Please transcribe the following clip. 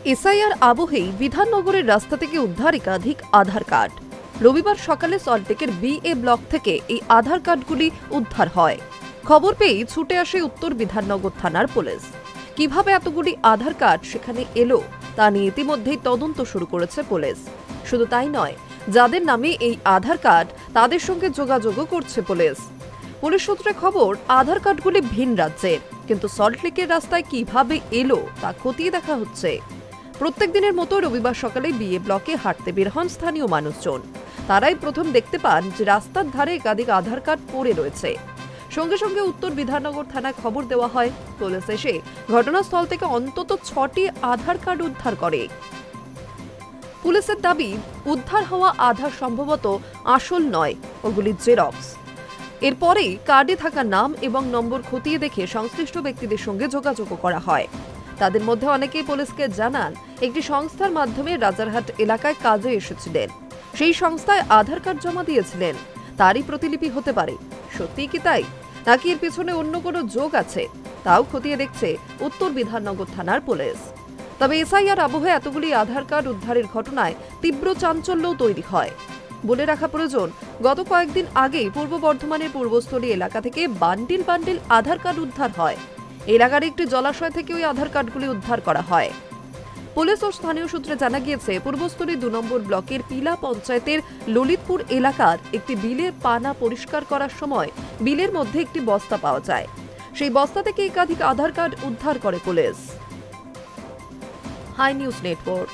SIR আবহেই বিধাননগরের রাস্তা থেকে উদ্ধার একাধিক আধার কার্ড। রবিবার সকালে সল্টলেকের বিএ ব্লক থেকে এই আধার কার্ডগুলি উদ্ধার হয়। খবর পেয়ে ছুটে আসে উত্তর বিধাননগর থানার পুলিশ। কিভাবে এতগুলি আধার কার্ড সেখানে এলো তা নিয়ে ইতিমধ্যেই তদন্ত শুরু করেছে পুলিশ। শুধু তাই নয়, যাদের নামে এই আধার কার্ড তাদের সঙ্গে যোগাযোগও করছে পুলিশ। পুলিশ সূত্রে খবর, আধার কার্ডগুলি ভিন রাজ্যের, কিন্তু সল্টলেকের রাস্তায় কিভাবে এলো তা খতিয়ে দেখা হচ্ছে। প্রত্যেক দিনের মতো রবিবার সকালে বিএ ব্লকে হাঁটতে বের হন স্থানীয় মানুষজন। তারাই প্রথম দেখতে পান যে রাস্তার ধারে একাধিক আধার কার্ড পড়ে রয়েছে। সঙ্গে সঙ্গে উত্তর বিধাননগর থানায় খবর দেওয়া হয়। পুলিশ এসে ঘটনাস্থল থেকে অন্তত 6টি আধার কার্ড উদ্ধার করে। পুলিশের দাবি, উদ্ধার হওয়া আধার সম্ভবত আসল নয়, ওগুলি জেরক্স। এরপরেই কার্ডে থাকা নাম এবং নম্বর খতিয়ে দেখে সংশ্লিষ্ট ব্যক্তিদের সঙ্গে যোগাযোগ করা হয়। তাদের মধ্যে অনেকেই পুলিশকে জানান একটি সংস্থার মাধ্যমে রাজারহাট এলাকায় কাজে এসেছিলেন, সেই সংস্থায় আধার কার্ড জমা দিয়েছিলেন। তারই প্রতিলিপি হতে পারে। সত্যি কি তাই, নাকি এর পেছনে অন্য কোনো যোগ আছে, তাও খতিয়ে দেখছে উত্তর বিধাননগর থানার পুলিশ। তবে এসআইআর আবহে এতগুলি আধার কার্ড উদ্ধারের ঘটনায় তীব্র চাঞ্চল্যও তৈরি হয়। বলে রাখা প্রয়োজন, গত কয়েকদিন আগেই পূর্ব বর্ধমানের পূর্বস্থলী এলাকা থেকে বান্ডিল বান্ডিল আধার কার্ড উদ্ধার হয়। এলাকার একটি জলাশয় থেকে ওই আধার কার্ডগুলি উদ্ধার করা হয়। পুলিশ ও স্থানীয় সূত্রে জানা গিয়েছে, পূর্বস্থলী 2 নম্বর ব্লকের পিলা পঞ্চায়েতের ললিতপুর এলাকার একটি বিলের পানা পরিষ্কার করার সময় বিলের মধ্যে একটি বস্তা পাওয়া যায়। সেই বস্তা থেকে একাধিক আধার কার্ড উদ্ধার করে পুলিশ। High news network.